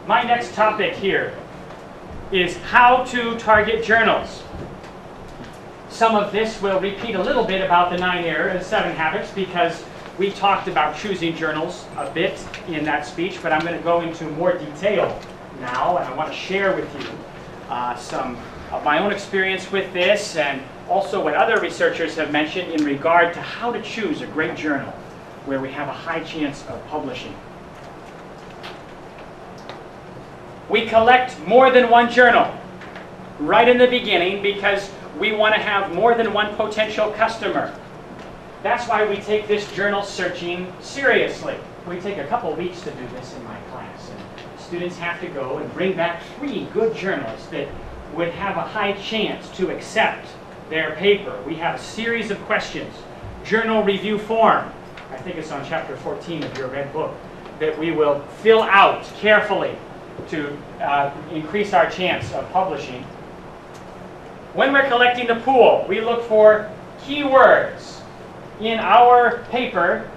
My next topic here is how to target journals. Some of this will repeat a little bit about the 7 habits because we talked about choosing journals a bit in that speech, but I'm going to go into more detail now, and I want to share with you some of my own experience with this and also what other researchers have mentioned in regard to how to choose a great journal where we have a high chance of publishing. We collect more than one journal right in the beginning because we want to have more than one potential customer. That's why we take this journal searching seriously. We take a couple weeks to do this in my class. And students have to go and bring back 3 good journals that would have a high chance to accept their paper. We have a series of questions, journal review form, I think it's on chapter 14 of your red book, that we will fill out carefully to increase our chance of publishing. When we're collecting the pool, we look for keywords in our paper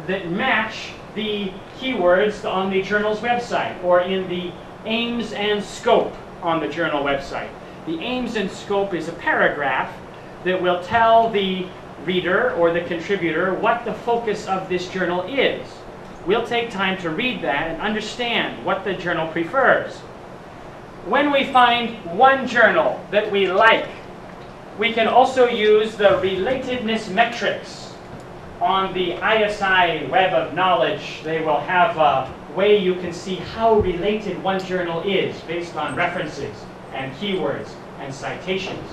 that match the keywords on the journal's website or in the aims and scope on the journal website. The aims and scope is a paragraph that will tell the reader or the contributor what the focus of this journal is. We'll take time to read that and understand what the journal prefers. When we find one journal that we like, we can also use the relatedness metrics on the ISI Web of Knowledge. They will have a way you can see how related one journal is based on references and keywords and citations.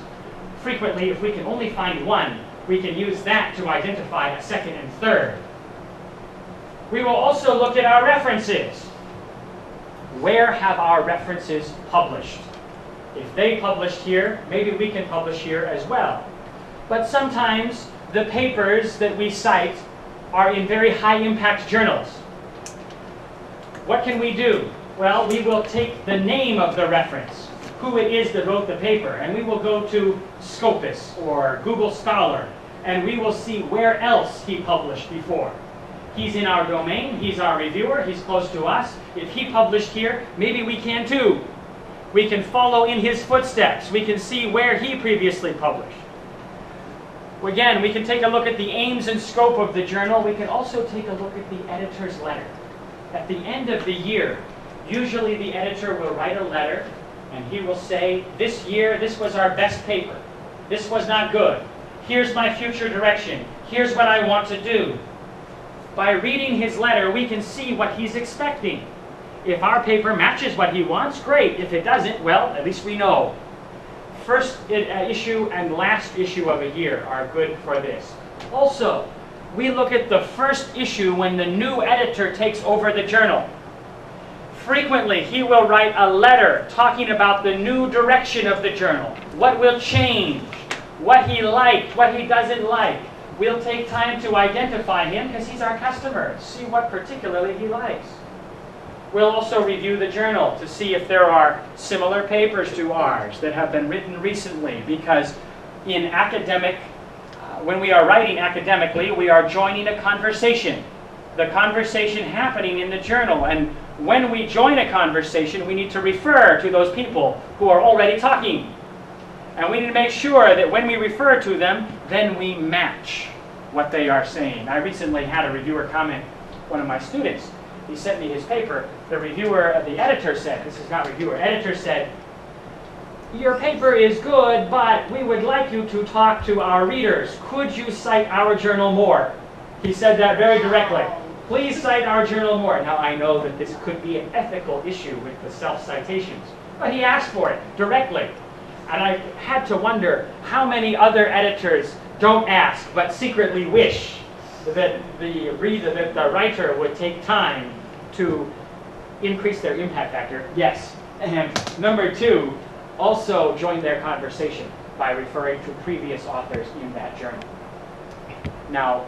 Frequently, if we can only find one, we can use that to identify a second and third. We will also look at our references. Where have our references published? If they published here, maybe we can publish here as well. But sometimes the papers that we cite are in very high impact journals. What can we do? Well, we will take the name of the reference, who it is that wrote the paper, and we will go to Scopus or Google Scholar, and we will see where else he published before. He's in our domain, he's our reviewer, he's close to us. If he published here, maybe we can too. We can follow in his footsteps. We can see where he previously published. Again, we can take a look at the aims and scope of the journal. We can also take a look at the editor's letter. At the end of the year, usually the editor will write a letter and he will say, this year, this was our best paper. This was not good. Here's my future direction. Here's what I want to do. By reading his letter, we can see what he's expecting. If our paper matches what he wants, great. If it doesn't, well, at least we know. First issue and last issue of a year are good for this. Also, we look at the first issue when the new editor takes over the journal. Frequently, he will write a letter talking about the new direction of the journal, what will change, what he liked, what he doesn't like. We'll take time to identify him because he's our customer, see what particularly he likes. We'll also review the journal to see if there are similar papers to ours that have been written recently, because in academic, when we are writing academically, we are joining a conversation. The conversation happening in the journal, and when we join a conversation, we need to refer to those people who are already talking. And we need to make sure that when we refer to them, then we match what they are saying. I recently had a reviewer comment, one of my students. He sent me his paper. The reviewer, the editor said, this is not reviewer, editor said, your paper is good, but we would like you to talk to our readers. Could you cite our journal more? He said that very directly. Please cite our journal more. Now I know that this could be an ethical issue with the self-citations, but he asked for it directly. And I had to wonder how many other editors don't ask, but secretly wish that the writer would take time to increase their impact factor. Yes. And number 2, also join their conversation by referring to previous authors in that journal. Now,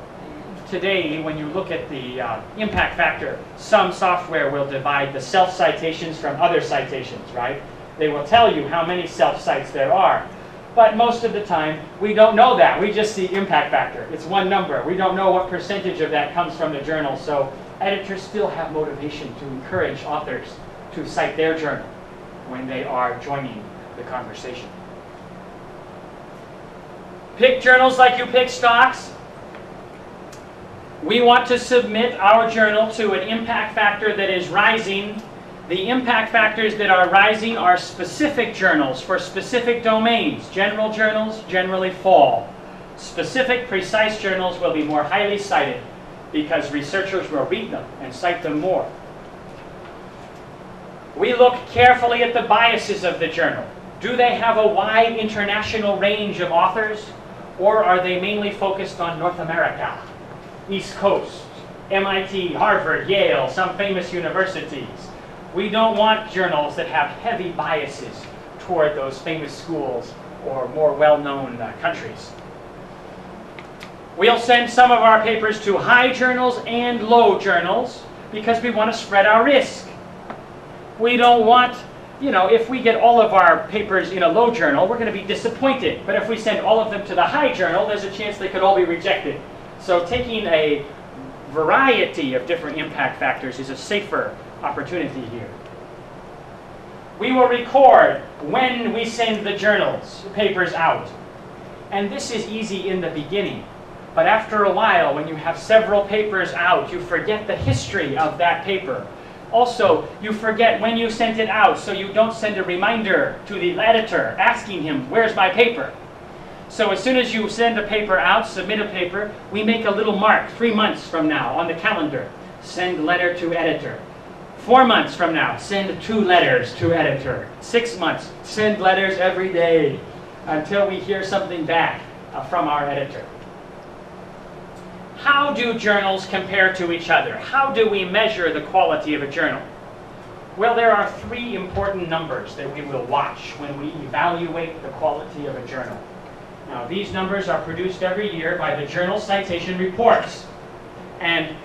today, when you look at the impact factor, some software will divide the self-citations from other citations, right? They will tell you how many self-cites there are. But most of the time, we don't know that. We just see impact factor. It's one number. We don't know what percentage of that comes from the journal. So editors still have motivation to encourage authors to cite their journal when they are joining the conversation. Pick journals like you pick stocks. We want to submit our journal to an impact factor that is rising. The impact factors that are rising are specific journals for specific domains. General journals generally fall. Specific, precise journals will be more highly cited because researchers will read them and cite them more. We look carefully at the biases of the journal. Do they have a wide international range of authors, or are they mainly focused on North America, East Coast, MIT, Harvard, Yale, some famous universities? We don't want journals that have heavy biases toward those famous schools or more well-known countries. We'll send some of our papers to high journals and low journals because we want to spread our risk. We don't want, if we get all of our papers in a low journal, we're going to be disappointed. But if we send all of them to the high journal, there's a chance they could all be rejected. So taking a variety of different impact factors is a safer opportunity here. We will record when we send the papers out. And this is easy in the beginning. But after a while, when you have several papers out, you forget the history of that paper. Also, you forget when you sent it out, so you don't send a reminder to the editor asking him, where's my paper? So as soon as you send a paper out, submit a paper, we make a little mark 3 months from now on the calendar. Send letter to editor. 4 months from now, send 2 letters to editor. 6 months, send letters every day until we hear something back from our editor. How do journals compare to each other? How do we measure the quality of a journal? Well, there are 3 important numbers that we will watch when we evaluate the quality of a journal. Now, these numbers are produced every year by the Journal Citation Reports. And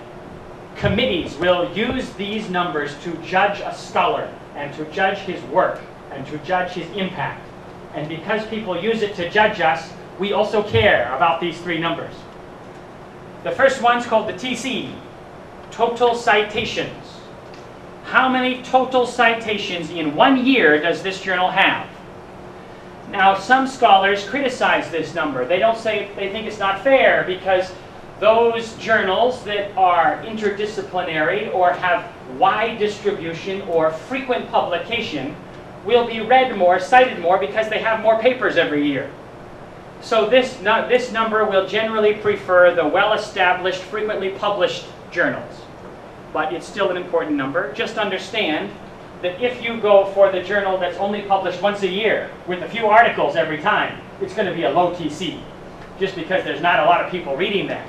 committees will use these numbers to judge a scholar and to judge his work and to judge his impact. And because people use it to judge us, we also care about these 3 numbers. The first one's called the TC, total citations. How many total citations in 1 year does this journal have? Now, some scholars criticize this number. They think it's not fair because those journals that are interdisciplinary or have wide distribution or frequent publication will be read more, cited more because they have more papers every year. So this number will generally prefer the well-established, frequently published journals. But it's still an important number. Just understand that if you go for the journal that's only published once a year with a few articles every time, it's going to be a low TC, just because there's not a lot of people reading that.